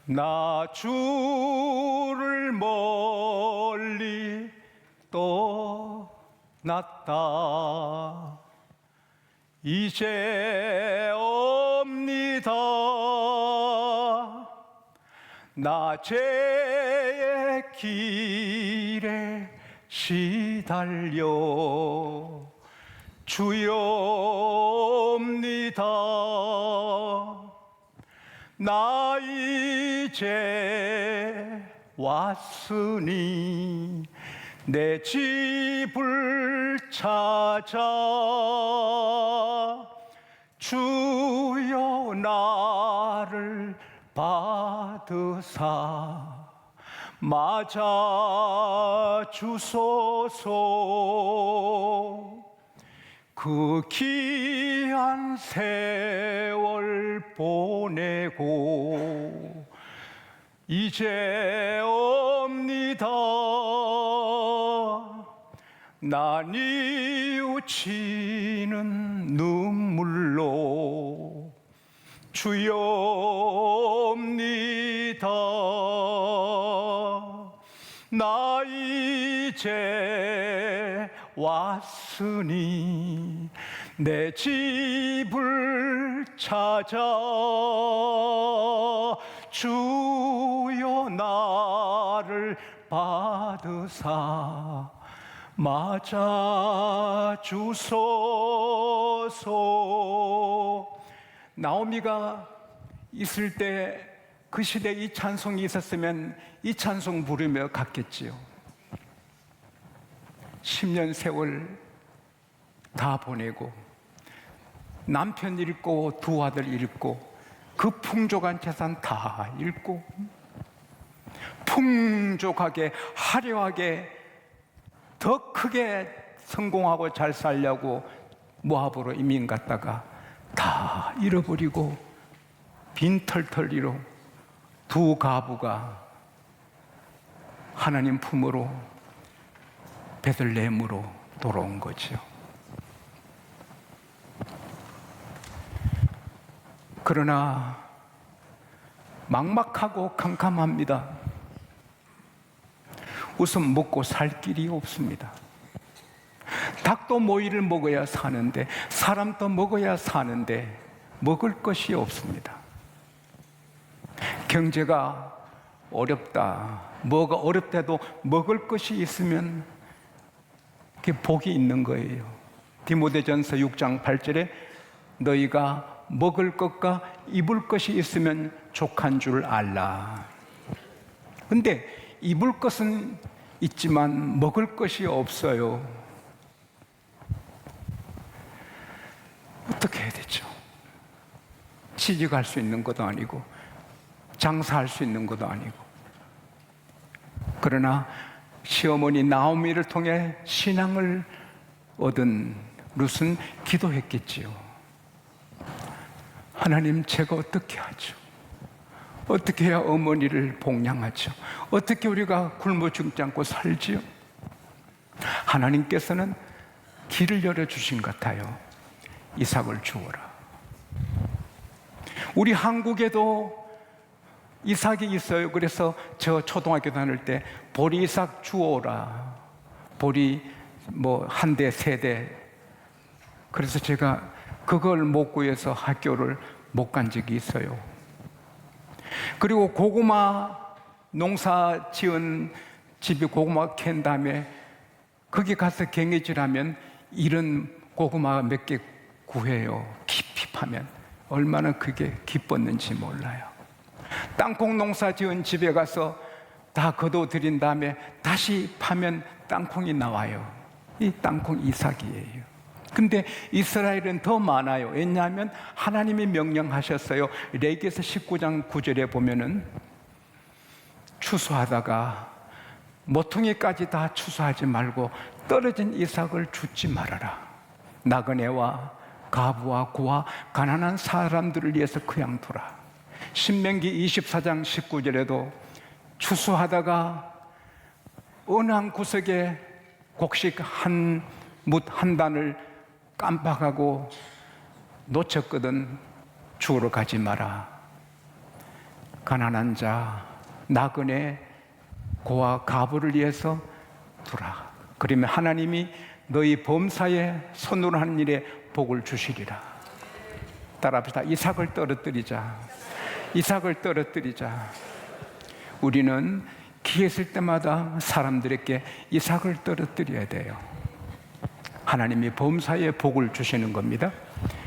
나 주를 멀리 떠났다. 이제 옵니다. 나 죄의 길에 시달려 주여 옵니다. 나 이제 왔으니 내 집을 찾아 주여 나를 받으사 맞아 주소서. 그 귀한 세월 보내고 이제 옵니다. 나 뉘우치는 눈물로 주여 옵니다. 나 이제 왔으니 내 집을 찾아 주여 나를 받으사 맞아 주소서. 나오미가 있을 때 그 시대에 이 찬송이 있었으면 이 찬송 부르며 갔겠지요. 10년 세월 다 보내고 남편 잃고 두 아들 잃고 그 풍족한 재산 다 잃고 풍족하게 화려하게 더 크게 성공하고 잘 살려고 모압으로 이민 갔다가 다 잃어버리고 빈털터리로 두 가부가 하나님 품으로 베들레헴으로 돌아온 거죠. 그러나 막막하고 캄캄합니다. 우선 먹고 살 길이 없습니다. 닭도 모이를 먹어야 사는데 사람도 먹어야 사는데 먹을 것이 없습니다. 경제가 어렵다. 뭐가 어렵대도 먹을 것이 있으면 그게 복이 있는 거예요. 디모데전서 6장 8절에 너희가 먹을 것과 입을 것이 있으면 족한 줄 알라. 근데 입을 것은 있지만 먹을 것이 없어요. 어떻게 해야 되죠? 취직할 수 있는 것도 아니고 장사할 수 있는 것도 아니고. 그러나 시어머니 나오미를 통해 신앙을 얻은 룻은 기도했겠지요. 하나님, 제가 어떻게 하죠? 어떻게 해야 어머니를 복양하죠? 어떻게 우리가 굶어 죽지 않고 살지요? 하나님께서는 길을 열어주신 것 같아요. 이삭을 주어라. 우리 한국에도 이삭이 있어요. 그래서 저 초등학교 다닐 때 보리 이삭 주어라. 보리 뭐 한 대, 세 대. 그래서 제가 그걸 못 구해서 학교를 못 간 적이 있어요. 그리고 고구마 농사 지은 집에 고구마 캔 다음에 거기 가서 갱해질하면 이런 고구마 몇 개 구해요. 깊이 파면 얼마나 그게 기뻤는지 몰라요. 땅콩 농사 지은 집에 가서 다 거둬들인 다음에 다시 파면 땅콩이 나와요. 이 땅콩 이삭이에요. 근데 이스라엘은 더 많아요. 왜냐하면 하나님이 명령하셨어요. 레위기서 19장 9절에 보면은 추수하다가 모퉁이까지 다 추수하지 말고 떨어진 이삭을 줍지 말아라. 나그네와 가부와 고와 가난한 사람들을 위해서 그냥 두라. 신명기 24장 19절에도 추수하다가 어느 한 구석에 곡식 한 뭇 한 단을 깜빡하고 놓쳤거든. 주우러 가지 마라. 가난한 자, 나그네, 고아, 가부를 위해서 두라. 그러면 하나님이 너희 범사에 손으로 하는 일에 복을 주시리라. 따라합시다. 이삭을 떨어뜨리자. 이삭을 떨어뜨리자. 우리는 기회 있을 때마다 사람들에게 이삭을 떨어뜨려야 돼요. 하나님이 범사에 복을 주시는 겁니다.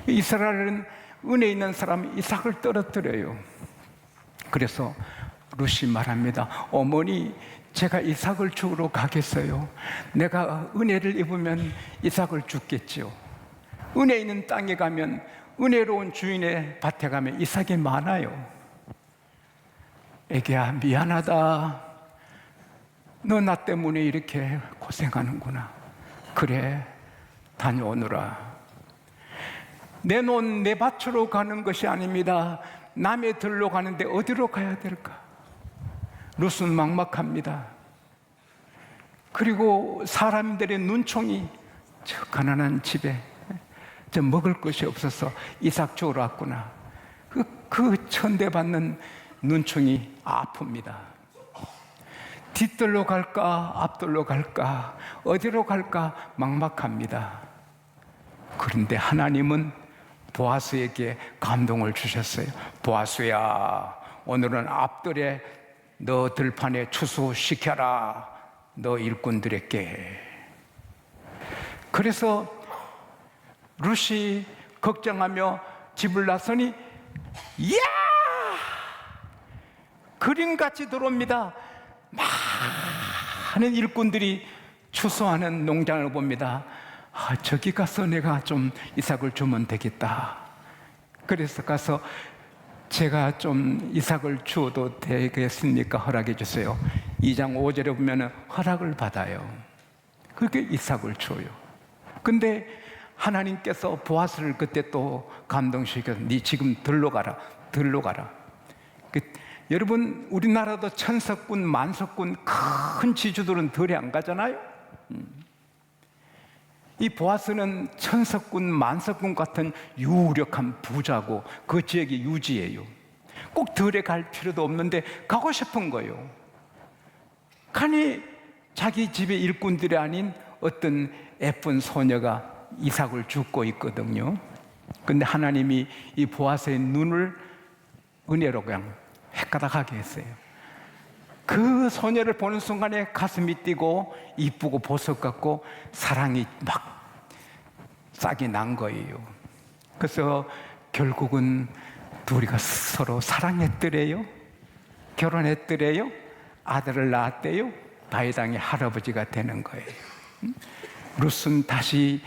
이스라엘은 은혜 있는 사람이 이삭을 떨어뜨려요. 그래서 룻이 말합니다. 어머니, 제가 이삭을 주우러 가겠어요. 내가 은혜를 입으면 이삭을 주겠지요. 은혜 있는 땅에 가면, 은혜로운 주인의 밭에 가면 이삭이 많아요. 애기야, 미안하다. 너 나 때문에 이렇게 고생하는구나. 그래, 다녀오느라. 내놓은 내 밭으로 가는 것이 아닙니다. 남의 들로 가는데 어디로 가야 될까? 룻은 막막합니다. 그리고 사람들의 눈총이 저 가난한 집에 저 먹을 것이 없어서 이삭 주우러 왔구나. 그 천대받는 눈총이 아픕니다. 뒷뜰로 갈까 앞뜰로 갈까 어디로 갈까 막막합니다. 그런데 하나님은 보아스에게 감동을 주셨어요. 보아스야, 오늘은 앞뜰에 너 들판에 추수시켜라. 너 일꾼들에게. 그래서 룻이 걱정하며 집을 나서니 이야! 그림같이 들어옵니다. 많은 일꾼들이 추수하는 농장을 봅니다. 저기 가서 내가 좀 이삭을 주면 되겠다. 그래서 가서 제가 좀 이삭을 주어도 되겠습니까? 허락해 주세요. 2장 5절에 보면 허락을 받아요. 그렇게 이삭을 줘요. 근데 하나님께서 보아스를 그때 또 감동시켜서 네 지금 들로 가라. 들로 가라. 여러분, 우리나라도 천석군, 만석군 큰 지주들은 들에 안 가잖아요. 이 보아스는 천석군, 만석군 같은 유력한 부자고 그 지역의 유지예요. 꼭 들에 갈 필요도 없는데 가고 싶은 거예요. 간이 자기 집의 일꾼들이 아닌 어떤 예쁜 소녀가 이삭을 줍고 있거든요. 근데 하나님이 이 보아스의 눈을 은혜로 그냥 헷가닥하게 했어요. 그 소녀를 보는 순간에 가슴이 뛰고 이쁘고 보석 같고 사랑이 막 싹이 난 거예요. 그래서 결국은 둘이가 서로 사랑했더래요. 결혼했더래요. 아들을 낳았대요. 다윗왕의 할아버지가 되는 거예요. 룻은 다시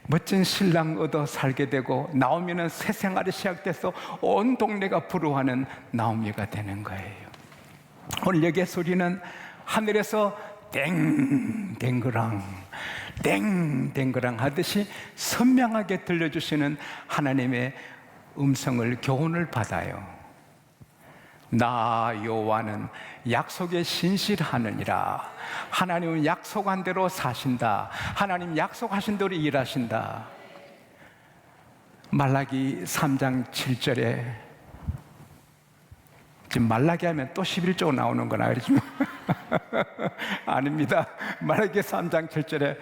멋진 신랑 얻어 살게 되고 나오미는 새 생활이 시작돼서 온 동네가 부러워하는 나오미가 되는 거예요. 오늘 여기의 소리는 하늘에서 땡땡그랑 땡땡그랑 하듯이 선명하게 들려주시는 하나님의 음성을 교훈을 받아요. 나 여호와는 약속에 신실하느니라. 하나님은 약속한 대로 사신다. 하나님 약속하신 대로 일하신다. 말라기 3장 7절에 지금 말라기 하면 또 11조 나오는 거나 그러지 아닙니다. 말라기 3장 7절에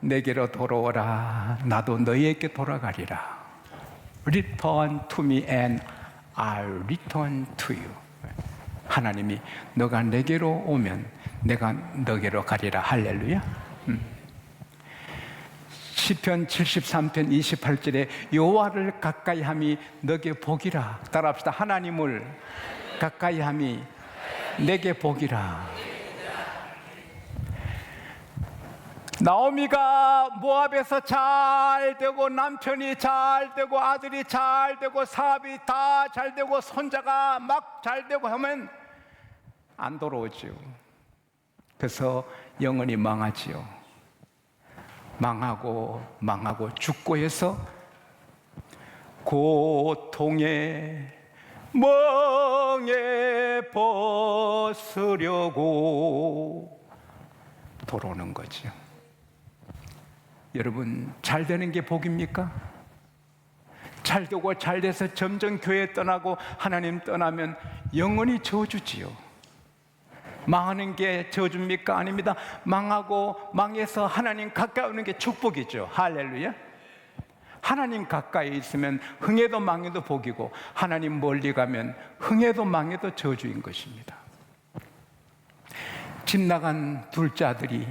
내게로 돌아오라. 나도 너희에게 돌아가리라. Return to me and I'll return to you. 하나님이 너가 내게로 오면 내가 너게로 가리라. 할렐루야. 시편 73편 28절에 여호와를 가까이함이 너게 복이라. 따라합시다. 하나님을 가까이함이 내게 복이라. 나오미가 모압에서 잘 되고 남편이 잘 되고 아들이 잘 되고 사업이 다 잘 되고 손자가 막 잘 되고 하면 안 돌아오지요. 그래서 영원히 망하지요. 망하고 죽고 해서 고통의 멍에 벗으려고 돌아오는 거죠. 여러분, 잘 되는 게 복입니까? 잘 되고 잘 돼서 점점 교회 떠나고 하나님 떠나면 영원히 저주지요. 망하는 게 저주입니까? 아닙니다. 망하고 망해서 하나님 가까이 오는 게 축복이죠. 할렐루야. 하나님 가까이 있으면 흥해도 망해도 복이고, 하나님 멀리 가면 흥해도 망해도 저주인 것입니다. 집 나간 둘째 아들이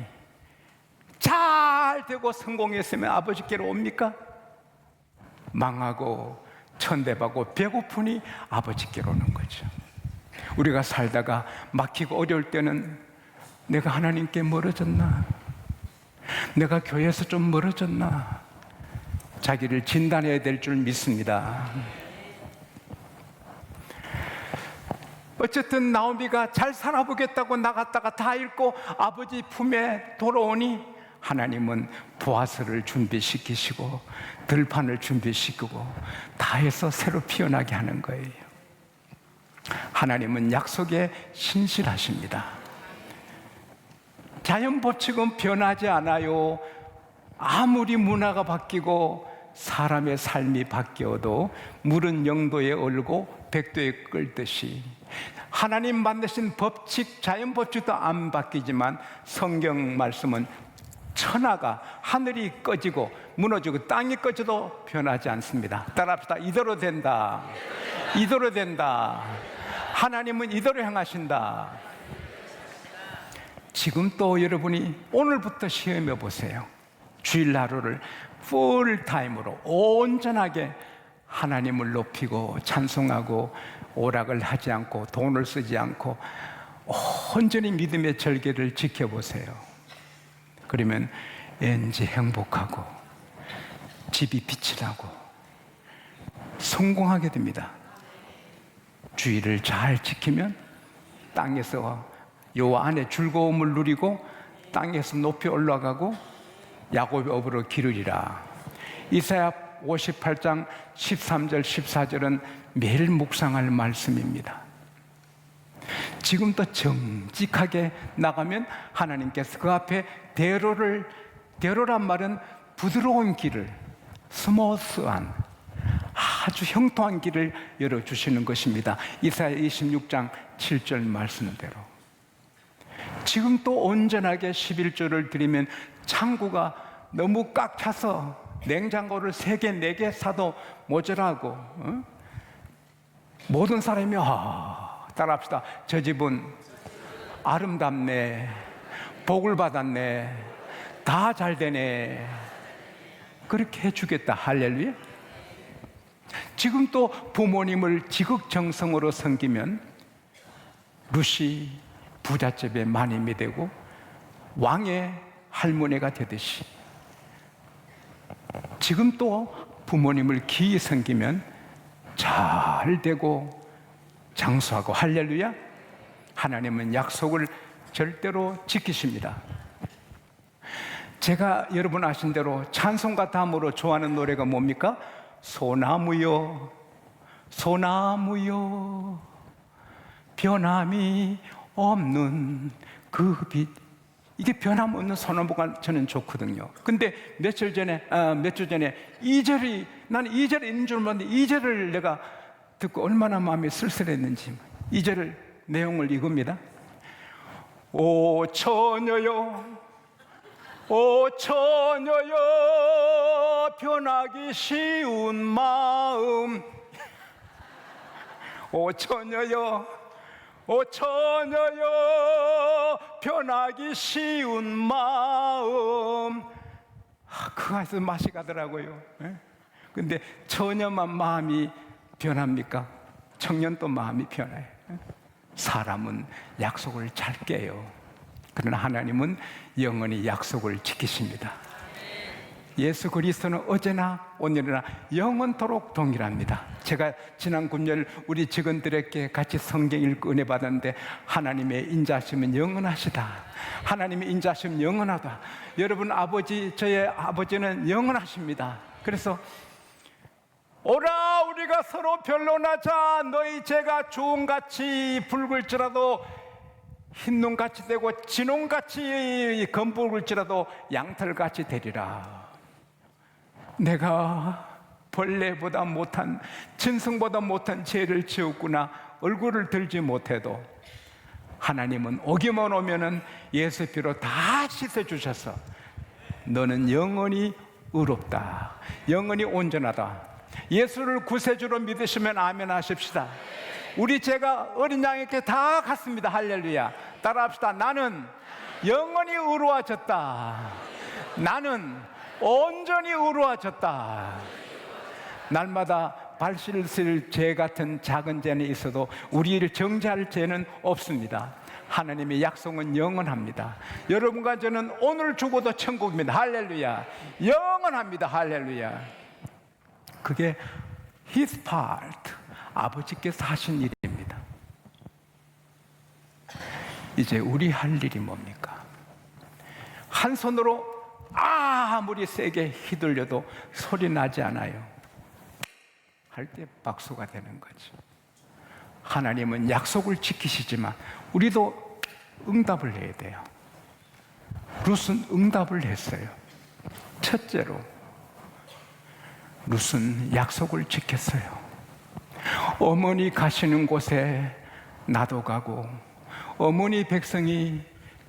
잘 되고 성공했으면 아버지께로 옵니까? 망하고 천대받고 배고프니 아버지께로 오는 거죠. 우리가 살다가 막히고 어려울 때는 내가 하나님께 멀어졌나? 내가 교회에서 좀 멀어졌나? 자기를 진단해야 될 줄 믿습니다. 어쨌든 나오미가 잘 살아보겠다고 나갔다가 다 잃고 아버지 품에 돌아오니 하나님은 보아스를 준비시키시고 들판을 준비시키고 다 해서 새로 피어나게 하는 거예요. 하나님은 약속에 신실하십니다. 자연 법칙은 변하지 않아요. 아무리 문화가 바뀌고 사람의 삶이 바뀌어도 물은 영도에 얼고 백도에 끓듯이 하나님 만드신 법칙, 자연 법칙도 안 바뀌지만 성경 말씀은 천하가 하늘이 꺼지고 무너지고 땅이 꺼져도 변하지 않습니다. 따라합시다. 이대로 된다. 이대로 된다. 하나님은 이대로 향하신다. 지금 또 여러분이 오늘부터 시험해 보세요. 주일 하루를 풀타임으로 온전하게 하나님을 높이고 찬송하고 오락을 하지 않고 돈을 쓰지 않고 온전히 믿음의 절개를 지켜보세요. 그러면 왠지 행복하고 집이 빛이 나고 성공하게 됩니다. 주의를 잘 지키면 땅에서 요 안에 즐거움을 누리고 땅에서 높이 올라가고 야곱의 업으로 기르리라. 이사야 58장 13절 14절은 매일 묵상할 말씀입니다. 지금도 정직하게 나가면 하나님께서 그 앞에 대로란 말은 부드러운 길을, 스무스한 아주 형통한 길을 열어주시는 것입니다. 이사야 26장 7절 말씀대로 지금 또 온전하게 11조를 드리면 창고가 너무 꽉 차서 냉장고를 3개, 4개 사도 모자라고 모든 사람이 따라합시다. 저 집은 아름답네, 복을 받았네, 다 잘 되네, 그렇게 해주겠다. 할렐루야. 지금 또 부모님을 지극정성으로 섬기면 루시 부잣집의 마님이 되고 왕의 할머니가 되듯이 지금 또 부모님을 기이 섬기면 잘 되고 장수하고. 할렐루야. 하나님은 약속을 절대로 지키십니다. 제가 여러분 아신 대로 찬송가 다음으로 좋아하는 노래가 뭡니까? 소나무요 소나무요 변함이 없는 그 빛. 이게 변함없는 소나무가 저는 좋거든요. 근데 몇 주 전에 2절이, 나는 2절이 있는 줄 몰랐는데 2절을 내가 듣고 얼마나 마음이 쓸쓸했는지 2절 내용을 읽습니다. 오 처녀여, 오 처녀여, 변하기 쉬운 마음. 오 처녀여, 오 처녀여, 변하기 쉬운 마음. 그 안에서 맛이 가더라고요. 근데 처녀만 마음이 변합니까? 청년도 마음이 변해요. 사람은 약속을 잘 깨요. 그러나 하나님은 영원히 약속을 지키십니다. 예수 그리스도는 어제나 오늘이나 영원토록 동일합니다. 제가 지난 금요일 우리 직원들에게 같이 성경 읽고 은혜 받았는데 하나님의 인자하심은 영원하시다. 하나님의 인자하심은 영원하다. 여러분 아버지, 저의 아버지는 영원하십니다. 그래서 오라 우리가 서로 변론하자. 너희 죄가 주홍같이 붉을지라도 흰눈같이 되고 진홍같이 검붉을지라도 양털같이 되리라. 내가 벌레보다 못한, 짐승보다 못한 죄를 지었구나. 얼굴을 들지 못해도 하나님은 오기만 오면은 예수 피로 다 씻어주셔서 너는 영원히 의롭다, 영원히 온전하다. 예수를 구세주로 믿으시면 아멘 하십시다. 우리 죄가 어린 양에게 다 갔습니다. 할렐루야. 따라합시다. 나는 영원히 의로워졌다. 나는 온전히 의로워졌다. 날마다 발실실 죄 같은 작은 죄는 있어도 우리를 정죄할 죄는 없습니다. 하나님의 약속은 영원합니다. 여러분과 저는 오늘 죽어도 천국입니다. 할렐루야. 영원합니다. 할렐루야. 그게 His part, 아버지께서 하신 일입니다. 이제 우리 할 일이 뭡니까? 한 손으로 아무리 세게 휘둘려도 소리 나지 않아요. 할 때 박수가 되는 거죠. 하나님은 약속을 지키시지만 우리도 응답을 해야 돼요. 룻은 응답을 했어요. 첫째로 룻은 약속을 지켰어요. 어머니 가시는 곳에 나도 가고, 어머니 백성이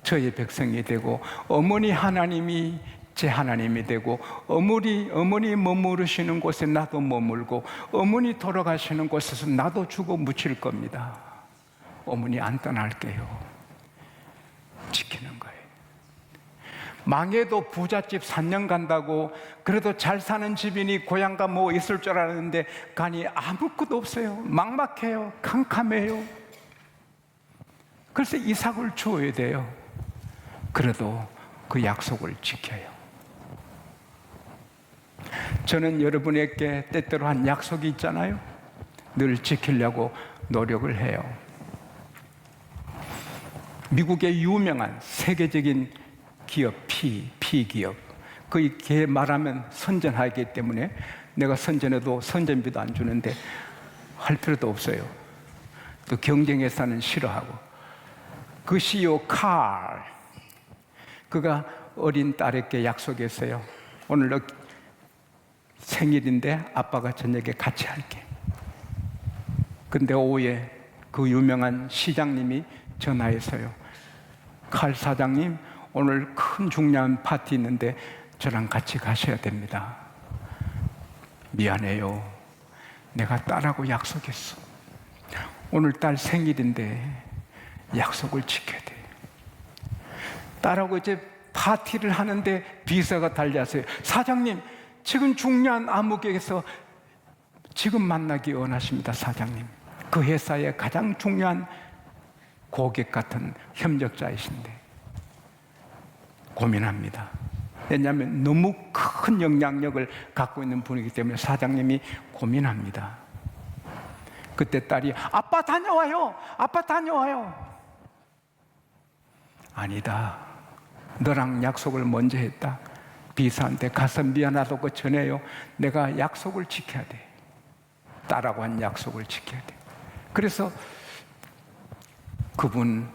저의 백성이 되고, 어머니 하나님이 제 하나님이 되고, 어머니 머무르시는 곳에 나도 머물고, 어머니 돌아가시는 곳에서 나도 죽어 묻힐 겁니다. 어머니 안 떠날게요. 지키는 거예요. 망해도 부잣집 3년 간다고, 그래도 잘 사는 집이니 고향가 뭐 있을 줄 알았는데 가니 아무것도 없어요. 막막해요. 캄캄해요. 그래서 이삭을 주어야 돼요. 그래도 그 약속을 지켜요. 저는 여러분에게 때때로 한 약속이 있잖아요. 늘 지키려고 노력을 해요. 미국의 유명한 세계적인 기업, 피기업. 그 말하면 선전하기 때문에 내가 선전해도 선전비도 안 주는데 할 필요도 없어요. 또 경쟁회사는 싫어하고. 그 CEO 칼, 그가 어린 딸에게 약속했어요. 오늘 너 생일인데 아빠가 저녁에 같이 할게. 근데 오후에 그 유명한 시장님이 전화했어요. 칼 사장님, 오늘 큰 중요한 파티 있는데 저랑 같이 가셔야 됩니다. 미안해요. 내가 딸하고 약속했어. 오늘 딸 생일인데 약속을 지켜야 돼. 딸하고 이제 파티를 하는데 비서가 달려왔어요. 사장님, 지금 중요한 암흑에서 지금 만나기 원하십니다. 사장님, 그 회사의 가장 중요한 고객 같은 협력자이신데 고민합니다. 왜냐하면 너무 큰 영향력을 갖고 있는 분이기 때문에 사장님이 고민합니다. 그때 딸이 아빠 다녀와요. 아빠 다녀와요. 아니다. 너랑 약속을 먼저 했다. 비서한테 가서 미안하다고 전해요. 내가 약속을 지켜야 돼. 딸하고 한 약속을 지켜야 돼. 그래서 그분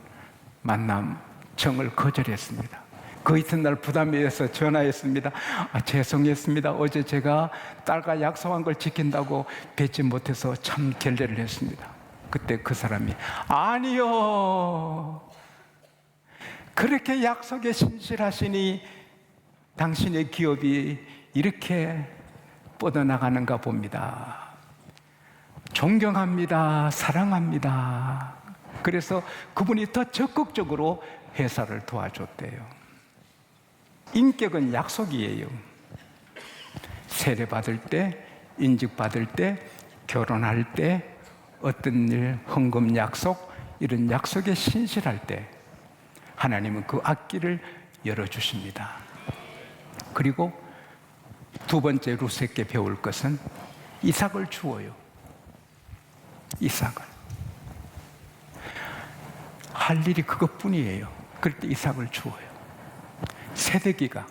만남 정을 거절했습니다. 그 이튿날 부담이 돼서 전화했습니다. 죄송했습니다. 어제 제가 딸과 약속한 걸 지킨다고 뵙지 못해서 참 결례를 했습니다. 그때 그 사람이 아니요. 그렇게 약속에 신실하시니 당신의 기업이 이렇게 뻗어나가는가 봅니다. 존경합니다. 사랑합니다. 그래서 그분이 더 적극적으로 회사를 도와줬대요. 인격은 약속이에요. 세례받을 때, 인직받을 때, 결혼할 때, 어떤 일, 헌금 약속, 이런 약속에 신실할 때 하나님은 그 앞길을 열어주십니다. 그리고 두 번째 룻에게 배울 것은 이삭을 주어요. 이삭을. 할 일이 그것뿐이에요. 그럴 때 이삭을 주어요. 새내기가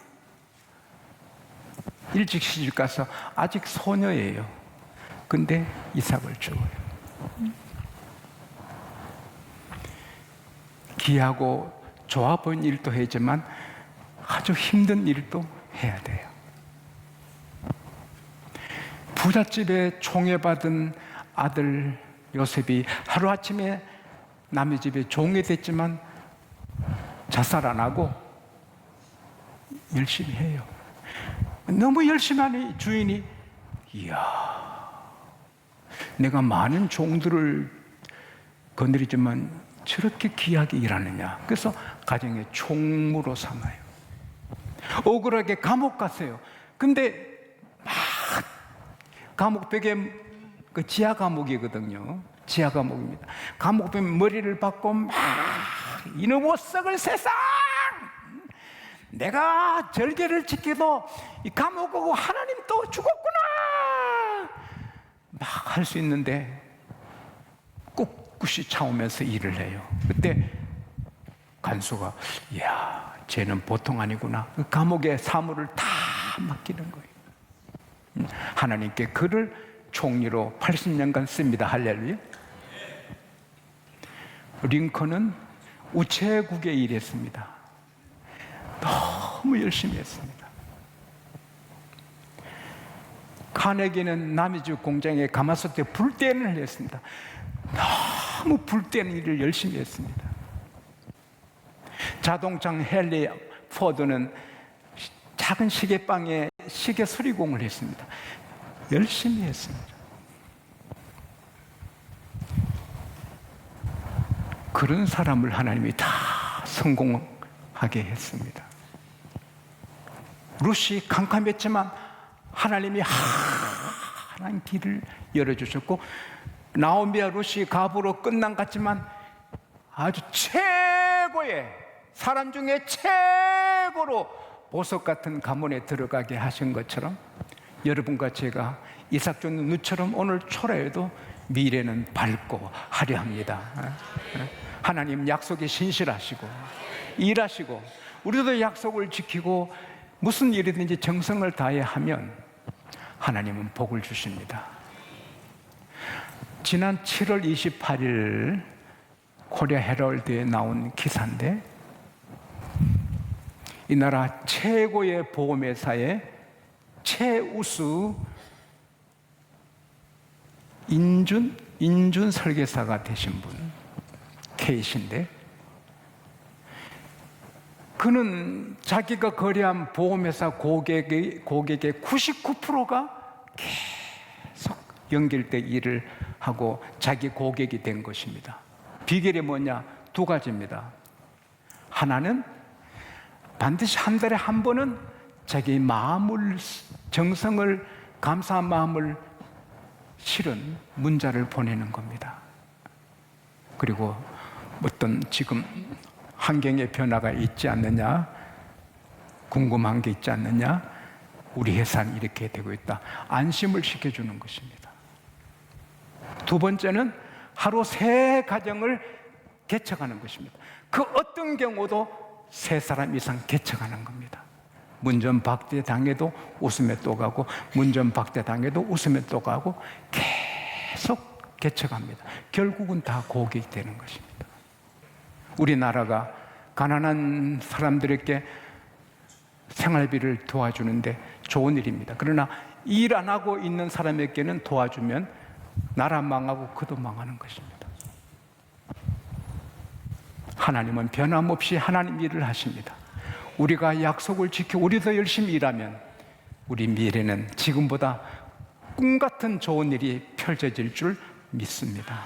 일찍 시집 가서 아직 소녀예요. 근데 이삭을 주어요. 귀하고 좋아 보이는 일도 하지만 아주 힘든 일도 해야 돼요. 부잣집에 총애받은 아들 요셉이 하루아침에 남의 집에 종이 됐지만 자살 안 하고 열심히 해요. 너무 열심히 하니 주인이, 이야, 내가 많은 종들을 거느리지만 저렇게 귀하게 일하느냐. 그래서 가정의 총무로 삼아요. 억울하게 감옥 갔어요. 근데 막 감옥 벽에, 그 지하 감옥이거든요. 지하 감옥입니다. 감옥 벽에 머리를 박고 막, 이놈의 썩을 세상! 내가 절개를 지켜도 이 감옥하고 하나님 또 죽었구나! 막 할 수 있는데 꿋꿋이 참으면서 일을 해요. 그때 간수가, 이야, 쟤는 보통 아니구나. 그 감옥의 사물을 다 맡기는 거예요. 하나님께 그를 총리로 80년간 씁니다. 할렐루야. 링컨은 우체국에 일했습니다. 너무 열심히 했습니다. 카네기는 남의 집 공장에 가마솥에 불때를 했습니다. 너무 불때는 일을 열심히 했습니다. 자동차 헨리 포드는 작은 시계방에 시계 수리공을 했습니다. 열심히 했습니다. 그런 사람을 하나님이 다 성공하게 했습니다. 룻이 캄캄했지만 하나님이 하나님 길을 열어주셨고, 나오미와 룻이 갑으로 끝난 것 같지만 아주 최고의 사람 중에 최고로 보석 같은 가문에 들어가게 하신 것처럼, 여러분과 제가 이삭 쫓는 누처럼 오늘 초라해도 미래는 밝고 화려합니다. 하나님 약속에 신실하시고 일하시고, 우리도 약속을 지키고 무슨 일이든지 정성을 다해 하면 하나님은 복을 주십니다. 지난 7월 28일 코리아 헤럴드에 나온 기사인데, 이 나라 최고의 보험회사의 최우수 인준 설계사가 되신 분, K씨인데, 그는 자기가 거래한 보험회사 고객의 99%가 계속 연결돼 일을 하고 자기 고객이 된 것입니다. 비결이 뭐냐? 두 가지입니다. 하나는 반드시 한 달에 한 번은 자기의 마음을, 정성을, 감사한 마음을 실은 문자를 보내는 겁니다. 그리고 어떤 지금 환경의 변화가 있지 않느냐, 궁금한 게 있지 않느냐, 우리 회사는 이렇게 되고 있다, 안심을 시켜주는 것입니다. 두 번째는 하루 3가정을 개척하는 것입니다. 그 어떤 경우도 3사람 이상 개척하는 겁니다. 문전박대 당해도 웃으며 또 가고, 문전박대 당해도 웃으며 또 가고, 계속 개척합니다. 결국은 다 고객이 되는 것입니다. 우리나라가 가난한 사람들에게 생활비를 도와주는데 좋은 일입니다. 그러나 일 안 하고 있는 사람에게는 도와주면 나라 망하고 그도 망하는 것입니다. 하나님은 변함없이 하나님 일을 하십니다. 우리가 약속을 지켜 우리도 열심히 일하면 우리 미래는 지금보다 꿈 같은 좋은 일이 펼쳐질 줄 믿습니다.